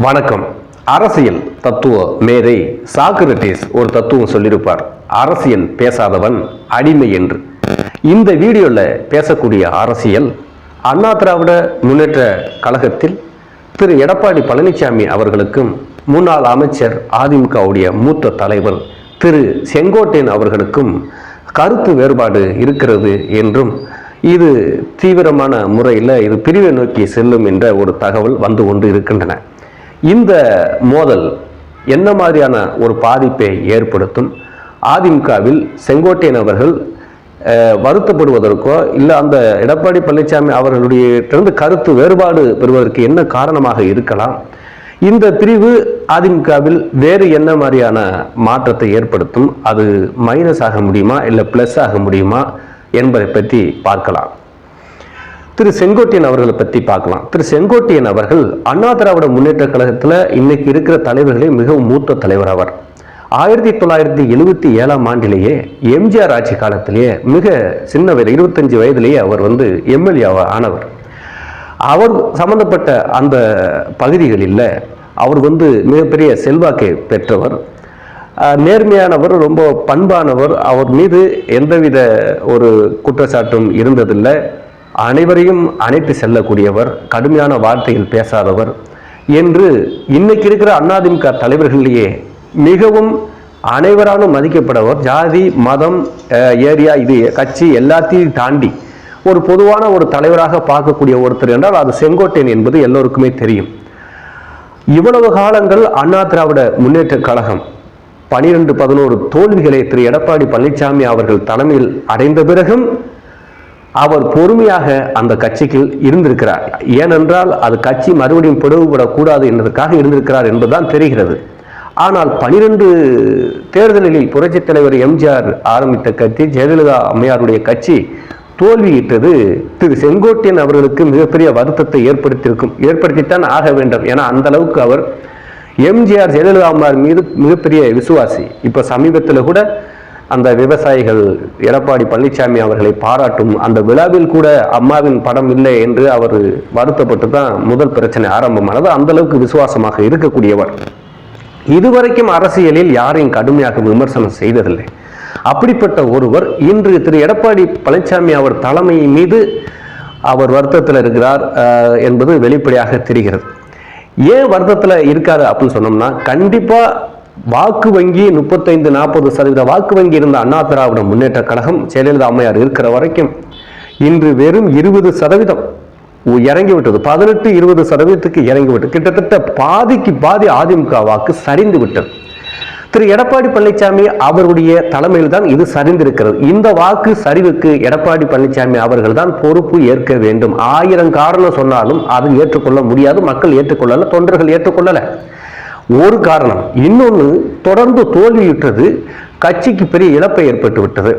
வணக்கம். அரசியல் தத்துவ மேதை சாக்ரட்டிஸ் ஒரு தத்துவம் சொல்லியிருப்பார், அரசியல் பேசாதவன் அடிமை என்று. இந்த வீடியோல பேசக்கூடிய அரசியல் அண்ணா திராவிட முன்னேற்ற கழகத்தில் திரு எடப்பாடி பழனிசாமி அவர்களுக்கும் முன்னாள் அமைச்சர் அதிமுகவுடைய மூத்த தலைவர் திரு செங்கோட்டையன் அவர்களுக்கும் கருத்து வேறுபாடு இருக்கிறது என்றும் இது தீவிரமான முறையில் இது பிரிவை நோக்கி செல்லும் என்ற ஒரு தகவல் வந்து கொண்டு இருக்கின்றன. இந்த மோதல் என்ன மாதிரியான ஒரு பாதிப்பை ஏற்படுத்தும்? அதிமுகவில் செங்கோட்டையன் அவர்கள் வருத்தப்படுவதற்கோ இல்லை அந்த எடப்பாடி பழனிசாமி அவர்களுடைய கருத்து வேறுபாடு பெறுவதற்கு என்ன காரணமாக இருக்கலாம்? இந்த பிரிவு அதிமுகவில் வேறு என்ன மாதிரியான மாற்றத்தை ஏற்படுத்தும்? அது மைனஸ் ஆக முடியுமா இல்லை பிளஸ் ஆக முடியுமா என்பதை பற்றி பார்க்கலாம். திரு செங்கோட்டையன் அவர்களை பற்றி பார்க்கலாம். திரு செங்கோட்டையன் அவர்கள் அண்ணா திராவிட முன்னேற்ற கழகத்தில் இன்னைக்கு இருக்கிற தலைவர்களே மிகவும் மூத்த தலைவர். அவர் 1977ஆம் ஆண்டிலேயே எம்ஜிஆர் ஆட்சி காலத்திலேயே மிக சின்ன வயது 25 வயதிலேயே அவர் எம்எல்ஏ ஆனவர். அவர் சம்பந்தப்பட்ட அந்த பகுதிகளில் அவர் மிகப்பெரிய செல்வாக்கை பெற்றவர், நேர்மையானவர், ரொம்ப பண்பானவர். அவர் மீது எந்தவித ஒரு குற்றச்சாட்டும் இருந்ததில்லை. அனைவரையும் அணைத்து செல்லக்கூடியவர், கடுமையான வார்த்தையில் பேசாதவர் என்று இன்னைக்கு இருக்கிற அதிமுக தலைவர்களிலேயே மிகவும் அனைவராலும் மதிக்கப்படவர். ஜாதி மதம் ஏரியா இது கட்சி எல்லாத்தையும் தாண்டி ஒரு பொதுவான ஒரு தலைவராக பார்க்கக்கூடிய ஒருத்தர் என்றால் அது செங்கோட்டையன் என்பது எல்லோருக்குமே தெரியும். இவ்வளவு காலங்கள் அண்ணா திராவிட முன்னேற்ற கழகம் 12-11 தோல்விகளை திரு எடப்பாடி பழனிசாமி அவர்கள் தலைமையில் அடைந்த பிறகும் அவர் பொறுமையாக அந்த கட்சிக்கு இருந்திருக்கிறார். ஏனென்றால் அது கட்சி மறுபடியும் பிளவுபடக்கூடாது என்பதற்காக இருந்திருக்கிறார் என்பதுதான் தெரிகிறது. ஆனால் 12 தேர்தலில் புரட்சித் தலைவர் எம்ஜிஆர் ஆரம்பித்த கட்சி, ஜெயலலிதா அம்மையாருடைய கட்சி தோல்வியிட்டது திரு செங்கோட்டையன் அவர்களுக்கு மிகப்பெரிய வருத்தத்தை ஏற்படுத்தித்தான் ஆக வேண்டும். ஏன்னா அந்த அளவுக்கு அவர் எம்ஜிஆர் ஜெயலலிதா அம்மையார் மீது மிகப்பெரிய விசுவாசி. இப்ப சமீபத்தில் கூட அந்த விவசாயிகள் எடப்பாடி பழனிசாமி அவர்களை பாராட்டும் அந்த விழாவில் கூட அம்மாவின் படம் இல்லை என்று அவர் வருத்தப்பட்டு தான் முதல் பிரச்சனை ஆரம்பமானது. அந்த அளவுக்கு விசுவாசமாக இருக்கக்கூடியவர். இதுவரைக்கும் அரசியலில் யாரையும் கடுமையாக விமர்சனம் செய்ததில்லை. அப்படிப்பட்ட ஒருவர் இன்று திரு எடப்பாடி பழனிசாமி அவர் தலைமை மீது அவர் வருத்தத்தில் இருக்கிறார் என்பது வெளிப்படையாக தெரிகிறது. ஏன் வருத்தத்தில் இருக்காரு அப்படின்னு சொன்னோம்னா, கண்டிப்பா வாக்கு வங்கி 35-40% வாக்கு வங்கி இருந்த அண்ணா திராவிட முன்னேற்ற கழகம் ஜெயலலிதா அம்மையார் இருக்கிற வரைக்கும் இன்று வெறும் 20% இறங்கிவிட்டது. 18-20% இறங்கிவிட்டது. கிட்டத்தட்ட பாதிக்கு பாதி அதிமுக வாக்கு சரிந்து விட்டது. திரு எடப்பாடி பழனிசாமி அவருடைய தலைமையில் தான் இது சரிந்திருக்கிறது. இந்த வாக்கு சரிவுக்கு எடப்பாடி பழனிசாமி அவர்கள் தான் பொறுப்பு ஏற்க வேண்டும். 1000 காரணம் சொன்னாலும் அது ஏற்றுக்கொள்ள முடியாது. மக்கள் ஏற்றுக்கொள்ளல, தொண்டர்கள் ஏற்றுக்கொள்ளல. ஒரு காரணம். இன்னொன்று, தொடர்ந்து தோல்வியுற்றது, கட்சிக்கு பெரிய இழப்பை ஏற்பட்டு விட்டது.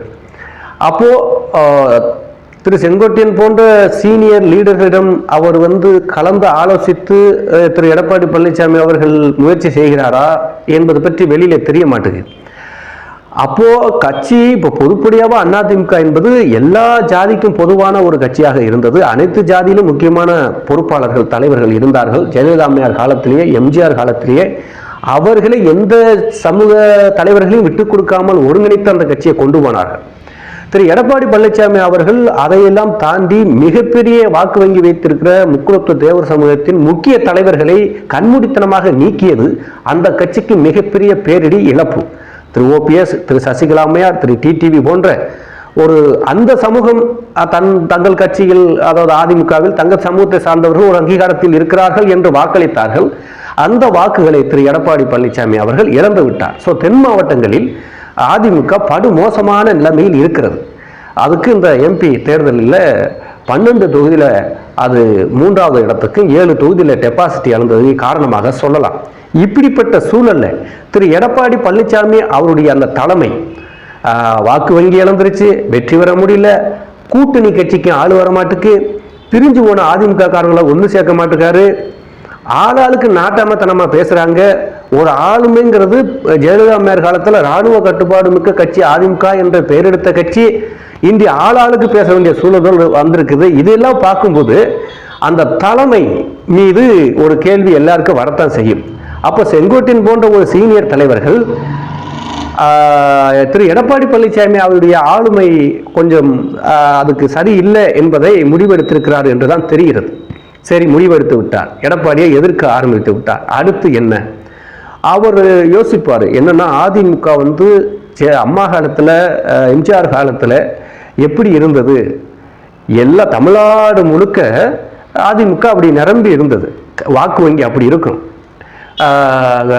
அப்போ திரு செங்கோட்டையன் போன்ற சீனியர் லீடர்களிடம் அவர் கலந்து ஆலோசித்து திரு எடப்பாடி பழனிசாமி அவர்கள் முயற்சி செய்கிறாரா என்பது பற்றி வெளியில தெரிய மாட்டேங்குது. அப்போ கட்சி இப்போ பொதுப்படியாக அதிமுக என்பது எல்லா ஜாதிக்கும் பொதுவான ஒரு கட்சியாக இருந்தது. அனைத்து ஜாதியிலும் முக்கியமான பொறுப்பாளர்கள் தலைவர்கள் இருந்தார்கள். ஜெயலலிதா அம்மையார் காலத்திலேயே, எம்ஜிஆர் காலத்திலேயே அவர்களை எந்த சமூக தலைவர்களையும் விட்டுக் கொடுக்காமல் ஒருங்கிணைத்து அந்த கட்சியை கொண்டு போனார்கள். திரு எடப்பாடி பழனிசாமி அவர்கள் அதையெல்லாம் தாண்டி மிகப்பெரிய வாக்கு வங்கி வைத்திருக்கிற முக்குலத்துவ தேவர் சமூகத்தின் முக்கிய தலைவர்களை கண்மூடித்தனமாக நீக்கியது அந்த கட்சிக்கு மிகப்பெரிய பேரிடி இழப்பு. திரு ஓபிஎஸ், திரு சசிகலா அம்மையார், திரு டிடிவி போன்ற ஒரு அந்த சமூகம் தங்கள் கட்சியில், அதாவது அதிமுகவில் தங்கள் சமூகத்தை சார்ந்தவர்கள் ஒரு அங்கீகாரத்தில் இருக்கிறார்கள் என்று வாக்களித்தார்கள். அந்த வாக்குகளை திரு எடப்பாடி பழனிசாமி அவர்கள் இழந்து விட்டார். ஸோ தென் மாவட்டங்களில் அதிமுக படு மோசமான நிலைமையில் இருக்கிறது. அதுக்கு இந்த எம்பி தேர்தலில் 12 தொகுதியில் அது 3வது இடத்துக்கு 7 தொகுதியில் டெபாசிட்டி இழந்தது காரணமாக சொல்லலாம். இப்படிப்பட்ட சூழல்ல திரு எடப்பாடி பழனிசாமி அவருடைய அந்த தலைமை வாக்கு வங்கி இழந்துருச்சு, வெற்றி பெற முடியல, கூட்டணி கட்சிக்கு ஆள் வர மாட்டுக்கு, பிரிஞ்சு போன அதிமுக காரங்களை ஒன்று சேர்க்க மாட்டுக்காரு, ஆளாளுக்கு நாட்டாமத்தனமா பேசுறாங்க. ஒரு ஆளுமைங்கிறது ஜெயலலிதா அம்மையார் காலத்தில் ராணுவ கட்டுப்பாடு மிக்க கட்சி அதிமுக என்ற பெயரெடுத்த கட்சி இந்திய ஆளாளுக்கு பேச வேண்டிய சூழல் வந்திருக்குது. இதெல்லாம் பார்க்கும்போது அந்த தலைமை மீது ஒரு கேள்வி எல்லாருக்கும் வரத்தான் செய்யும். அப்போ செங்கோட்டையன் போன்ற ஒரு சீனியர் தலைவர்கள் திரு எடப்பாடி பழனிசாமி அவருடைய ஆளுமை கொஞ்சம் அதுக்கு சரியில்லை என்பதை முடிவெடுத்திருக்கிறார் என்றுதான் தெரிகிறது. சரி, முடிவெடுத்து விட்டார், எடப்பாடியை எதிர்க்க ஆரம்பித்து விட்டார். அடுத்து என்ன அவர் யோசிப்பார், என்னன்னா அதிமுக வந்து அம்மா காலத்தில் எம்ஜிஆர் காலத்தில் எப்படி இருந்தது, எல்லா தமிழ்நாடு முழுக்க அதிமுக அப்படி நிரம்பி இருந்தது, வாக்கு வங்கி அப்படி இருக்கும்.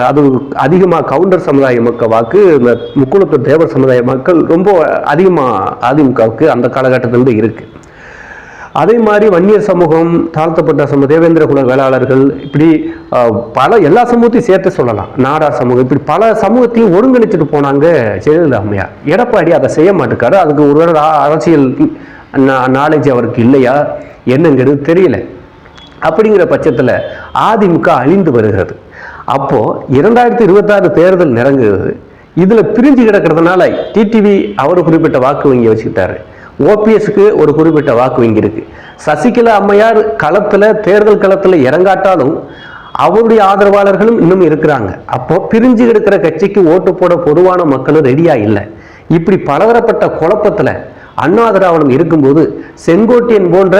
அது அதிகமாக கவுண்டர் சமுதாய மக்கள் வாக்கு, இந்த முக்குளத்தூர் தேவர் சமுதாய மக்கள் ரொம்ப அதிகமாக அதிமுகவுக்கு அந்த காலகட்டத்திலிருந்து இருக்கு. அதே மாதிரி வன்னியர் சமூகம், தாழ்த்தப்பட்ட சமூகம், தேவேந்திர குல வேளாளர்கள், இப்படி பல எல்லா சமூகத்தையும் சேர்த்து சொல்லலாம், நாடார் சமூகம், இப்படி பல சமூகத்தையும் ஒருங்கிணைச்சிட்டு போனாங்க ஜெயலலிதா அம்மையார். எடப்பாடி அதை செய்ய மாட்டேக்காரு. அதுக்கு ஒரு அரசியல் நாலேஜ் அவருக்கு இல்லையா என்னங்கிறது தெரியல. அப்படிங்கிற பட்சத்தில் அதிமுக அழிந்து வருகிறது. அப்போ 2026 தேர்தல் நெருங்குகிறது. இதுல பிரிஞ்சு கிடக்கிறதுனால டிடிவி அவர் குறிப்பிட்ட வாக்கு வங்கி வச்சுக்கிட்டாரு, ஓபிஎஸ்க்கு ஒரு குறிப்பிட்ட வாக்கு வங்கி இருக்கு. சசிகலா அம்மையார் தேர்தல் களத்துல இறங்காட்டாலும் அவருடைய ஆதரவாளர்களும் இன்னும் இருக்கிறாங்க. அப்போ பிரிஞ்சு கிடக்கிற கட்சிக்கு ஓட்டு போட பொதுவான மக்களும் ரெடியா இல்லை. இப்படி பலதரப்பட்ட குழப்பத்துல அண்ணா திராவிடம் இருக்கும்போது செங்கோட்டையன் போன்ற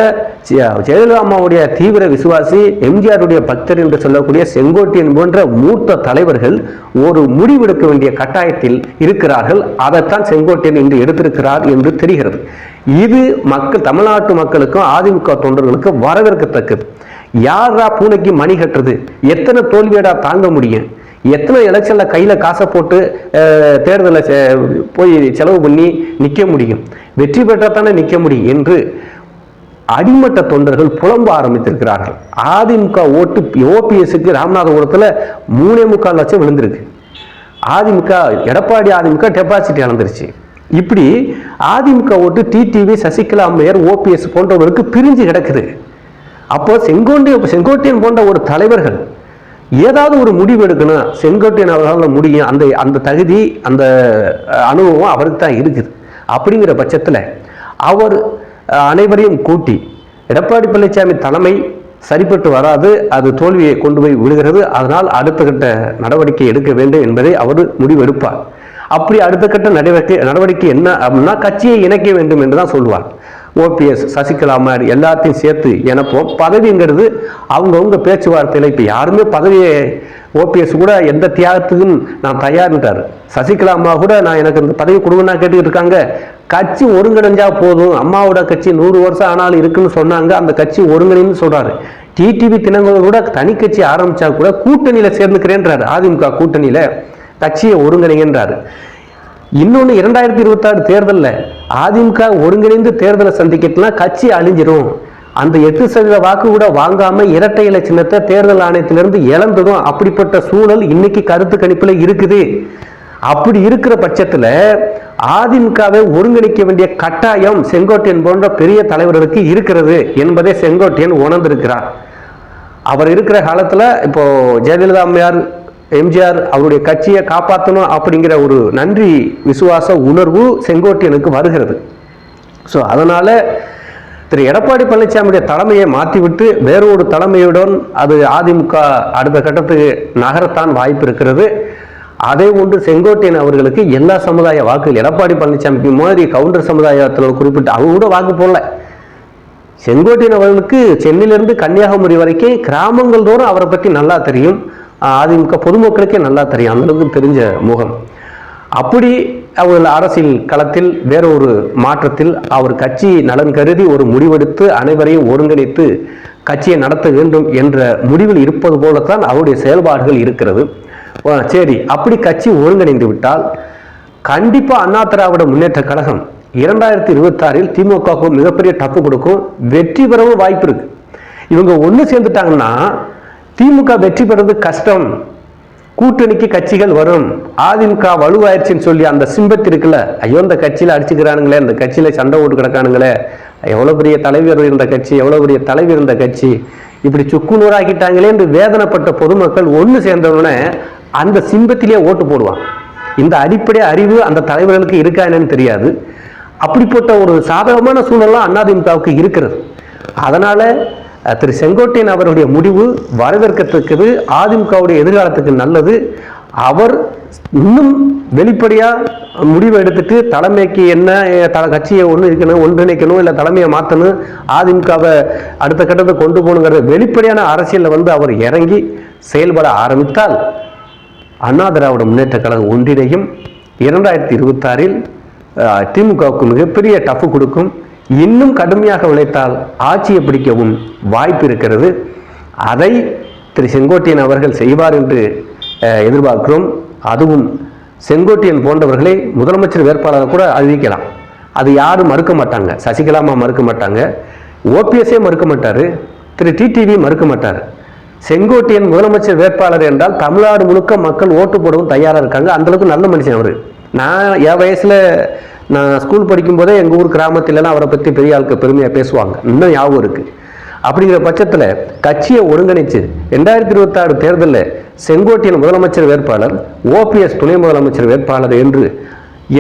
ஜெயலலிதா அம்மாவுடைய தீவிர விசுவாசி, எம்ஜிஆருடைய பக்தர் என்று சொல்லக்கூடிய செங்கோட்டையன் போன்ற மூத்த தலைவர்கள் ஒரு முடிவெடுக்க வேண்டிய கட்டாயத்தில் இருக்கிறார்கள். அதைத்தான் செங்கோட்டையன் இன்று எடுத்திருக்கிறார் என்று தெரிகிறது. இது தமிழ்நாட்டு மக்களுக்கும் அதிமுக தொண்டர்களுக்கும் வரவேற்கத்தக்கது. யாரா பூனைக்கு மணி கட்டுறது, எத்தனை தோல்வியடா தாங்க முடியும், எத்தனை எலெக்ஷன்ல கையில காசை போட்டு தேர்தலை போய் செலவு பண்ணி நிற்க முடியும், வெற்றி பெற்றத்தானே நிற்க முடியும் என்று அடிமட்ட தொண்டர்கள் புலம்ப ஆரம்பித்திருக்கிறார்கள். அதிமுக ஓட்டு ஓபிஎஸ்க்கு ராமநாதபுரத்தில் 3.25 லட்சம் விழுந்திருக்கு. அதிமுக எடப்பாடி அதிமுக டெபாசிட் இழந்துருச்சு. இப்படி அதிமுக ஓட்டு டிடிவி, சசிகலா அம்மையார், ஓபிஎஸ் போன்றவர்களுக்கு பிரிஞ்சு கிடக்குது. அப்போ செங்கோட்டையன் போன்ற ஒரு தலைவர்கள் ஏதாவது ஒரு முடிவு எடுக்கணும். செங்கோட்டையன் அவர்களால் முடியும், அந்த தகுதி அந்த அனுபவம் அவருக்கு தான் இருக்குது. அப்படிங்கிற பட்சத்தில் அவர் அனைவரையும் கூட்டி எடப்பாடி பழனிசாமி தலைமை சரிப்பட்டு வராது, அது தோல்வியை கொண்டு போய் விடுகிறது, அதனால் அடுத்த கட்ட நடவடிக்கை எடுக்க வேண்டும் என்பதை அவர் முடிவெடுப்பார். அப்படி அடுத்த கட்ட நடவடிக்கை என்ன அப்படின்னா கட்சியை இணைக்க வேண்டும் என்று தான் சொல்லுவார். ஓபிஎஸ், சசிகலா அம்மையார் எல்லாத்தையும் சேர்த்து இணைப்போம். பதவிங்கிறது அவங்கவுங்க பேச்சுவார்த்தையில் இப்போ யாருமே பதவியை ஓபிஎஸ் கூட எந்த தியாகத்துக்கும் நான் தயார்ன்றார். சசிகலா அம்மா கூட நான் எனக்கு இந்த பதவி கொடுங்கன்னா கேட்டுக்கிட்டு இருக்காங்க. கட்சி ஒருங்கிணைஞ்சா போதும், அம்மாவோட கட்சி 100 வருஷம் ஆனாலும் இருக்குன்னு சொன்னாங்க, அந்த கட்சி ஒருங்கிணைன்னு சொல்றாரு. டிடிவி தினகரன் கூட தனி கட்சி ஆரம்பிச்சா கூட கூட்டணியில சேர்ந்துக்கிறேன்றாரு, அதிமுக கூட்டணியில கட்சியை ஒருங்கிணைங்கன்றாரு. இன்னொன்று 2026 தேர்தலில் அதிமுக ஒருங்கிணைந்து தேர்தலை சந்திக்கட்டுனா கட்சி அழிஞ்சிரும். அந்த 8% வாக்கு கூட வாங்காம இரட்டை இலை சின்னத்தை தேர்தல் ஆணையத்திலிருந்து இழந்துடும். அப்படிப்பட்ட சூழல் இன்னைக்கு கருத்து கணிப்புல இருக்குது. அப்படி இருக்கிற பட்சத்தில் அதிமுகவை ஒருங்கிணைக்க வேண்டிய கட்டாயம் செங்கோட்டையன் போன்ற பெரிய தலைவர்களுக்கு இருக்கிறது என்பதை செங்கோட்டையன் உணர்ந்திருக்கிறார். அவர் இருக்கிற காலத்துல இப்போ ஜெயலலிதா அம்மையார், எம்ஜிஆர் அவருடைய கட்சியை காப்பாற்றணும் அப்படிங்கிற ஒரு நன்றி விசுவாச உணர்வு செங்கோட்டையனுக்கு வருகிறது. ஸோ அதனால திரு எடப்பாடி பழனிசாமியுடைய தலைமையை மாற்றிவிட்டு வேறொரு தலைமையுடன் அது அதிமுக அடுத்த கட்டத்துக்கு நகரத்தான் வாய்ப்பு இருக்கிறது. அதே ஒன்று செங்கோட்டையன் அவர்களுக்கு எல்லா சமுதாய வாக்குகள், எடப்பாடி பழனிசாமிக்கு மாதிரி கவுண்டர் சமுதாயத்தில் குறிப்பிட்டு அவங்க கூட வாக்கு போடல. செங்கோட்டையன் அவர்களுக்கு சென்னையிலிருந்து கன்னியாகுமரி வரைக்கும் கிராமங்கள் தோறும் அவரை பற்றி நல்லா தெரியும். அதிமுக பொதுமக்களுக்கே நல்லா தெரியும், அந்த அளவுக்கு தெரிஞ்ச முகம். அப்படி அவர்கள் அரசியல் களத்தில் வேற ஒரு மாற்றத்தில் அவர் கட்சி நலன் கருதி ஒரு முடிவெடுத்து அனைவரையும் ஒருங்கிணைத்து கட்சியை நடத்த வேண்டும் என்ற முடிவில் இருப்பது போலத்தான் அவருடைய செயல்பாடுகள் இருக்கிறது. சரி, அப்படி கட்சி ஒருங்கிணைந்து விட்டால் கண்டிப்பா அண்ணா திராவிட முன்னேற்ற கழகம் 2026 திமுகவுக்கு மிகப்பெரிய டப்பு கொடுக்கும், வெற்றி பெறவும் வாய்ப்பு இருக்கு. இவங்க ஒன்று சேர்ந்துட்டாங்கன்னா திமுக வெற்றி பெறது கஷ்டம். கூட்டணிக்கு கட்சிகள் வரும், அதிமுக வலுவாயிருச்சுன்னு சொல்லி அந்த சிம்பத்தி இருக்குல்ல, ஐயோ இந்த கட்சியில அடிச்சுக்கிறானுங்களே, இந்த கட்சியில சண்டை ஓட்டு கிடக்கானுங்களே, எவ்வளவு பெரிய தலைவர் இருந்த கட்சி, எவ்வளவு பெரிய தலைவர் இருந்த கட்சி, இப்படி சுக்குநூறாக்கிட்டாங்களே என்று வேதனைப்பட்ட பொதுமக்கள் ஒன்று சேர்ந்தவுடனே அந்த சிம்பத்திலேயே ஓட்டு போடுவான். இந்த அடிப்படை அறிவு அந்த தலைவர்களுக்கு இருக்கா என்னன்னு தெரியாது. அப்படிப்பட்ட ஒரு சாதகமான சூழலாம் அதிமுகவுக்கு இருக்கிறது. அதனால திரு செங்கோட்டையன் அவருடைய முடிவு வரவேற்கத்தக்கது, அதிமுகவுடைய எதிர்காலத்துக்கு நல்லது. அவர் இன்னும் வெளிப்படையா முடிவு எடுத்துட்டு தலைமைக்கு என்ன கட்சியை ஒன்றிணைக்கணும், இல்லை தலைமையை மாற்றணும், அதிமுகவை அடுத்த கட்டத்தை கொண்டு போகணுங்கிற வெளிப்படையான அரசியலில் அவர் இறங்கி செயல்பட ஆரம்பித்தால் அண்ணா திராவிட முன்னேற்ற கழகம் ஒன்றிணையும். 2026 திமுகவுக்கு மிகப்பெரிய டஃப் கொடுக்கும். இன்னும் கடுமையாக உழைத்தால் ஆட்சியை பிடிக்கவும் வாய்ப்பு இருக்கிறது. அதை திரு செங்கோட்டையன் அவர்கள் செய்வார் என்று எதிர்பார்க்கிறோம். அதுவும் செங்கோட்டையன் போன்றவர்களை முதலமைச்சர் வேட்பாளரை கூட அறிவிக்கலாம். அது யாரும் மறுக்க மாட்டாங்க. சசிகலாமா மறுக்க மாட்டாங்க, ஓபிஎஸ்ஏ மறுக்க மாட்டார், திரு டிடிவி மறுக்க மாட்டார். செங்கோட்டையன் முதலமைச்சர் வேட்பாளர் என்றால் தமிழ்நாடு முழுக்க மக்கள் ஓட்டு போடவும் தயாராக இருக்காங்க. அந்தளவுக்கு நல்ல மனுஷன் அவர். நான் என் வயசில் நான் ஸ்கூல் படிக்கும் போதே எங்கள் ஊர் கிராமத்திலலாம் அவரை பற்றி பெரிய ஆளுக்கு பெருமையாக பேசுவாங்க. இன்னும் ஞாபகம் இருக்குது. அப்படிங்கிற பட்சத்தில் கட்சியை ஒருங்கிணைச்சு 2026 தேர்தலில் செங்கோட்டையன் முதலமைச்சர் வேட்பாளர், ஓபிஎஸ் துணை முதலமைச்சர் வேட்பாளர் என்று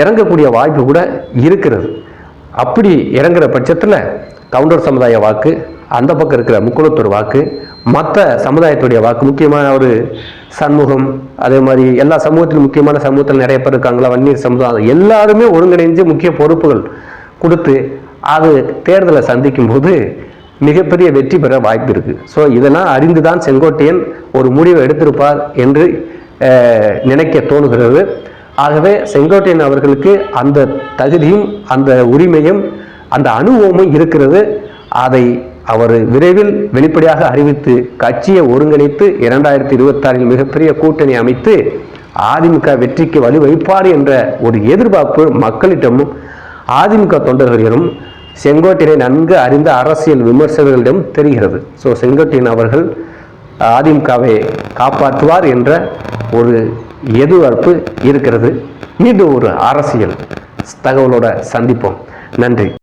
இறங்கக்கூடிய வாய்ப்பு கூட இருக்கிறது. அப்படி இறங்குற பட்சத்தில் கவுண்டர் சமுதாய வாக்கு, அந்த பக்கம் இருக்கிற முக்குளத்தூர் வாக்கு, மற்ற சமுதாயத்துடைய வாக்கு, முக்கியமான ஒரு சண்முகம், அதே மாதிரி எல்லா சமூகத்திலும் முக்கியமான சமூகத்தில் நிறைய பேர் இருக்காங்களா, வன்னியர் சமுதாயம், எல்லாருமே ஒருங்கிணைஞ்சு முக்கிய பொறுப்புகள் கொடுத்து அது தேர்தலை சந்திக்கும் போது மிகப்பெரிய வெற்றி பெற வாய்ப்பு இருக்கு. ஸோ இதெல்லாம் அறிந்துதான் செங்கோட்டையன் ஒரு முடிவை எடுத்திருப்பார் என்று நினைக்க தோணுகிறது. ஆகவே செங்கோட்டையன் அவர்களுக்கு அந்த தகுதியும் அந்த உரிமையும் அந்த அனுபவமும் இருக்கிறது. அதை அவர் விரைவில் வெளிப்படையாக அறிவித்து கட்சியை ஒருங்கிணைத்து 2026 மிகப்பெரிய கூட்டணி அமைத்து அதிமுக வெற்றிக்கு வழிவகுப்பார் என்ற ஒரு எதிர்பார்ப்பு மக்களிடமும் அதிமுக தொண்டர்களிடம் செங்கோட்டையனை நன்கு அறிந்த அரசியல் விமர்சகர்களிடம் தெரிகிறது. ஸோ செங்கோட்டையன் அவர்கள் அதிமுகவை காப்பாற்றுவார் என்ற ஒரு எதிர்பார்ப்பு இருக்கிறது. மீண்டும் ஒரு அரசியல் தகவலோட சந்திப்போம். நன்றி.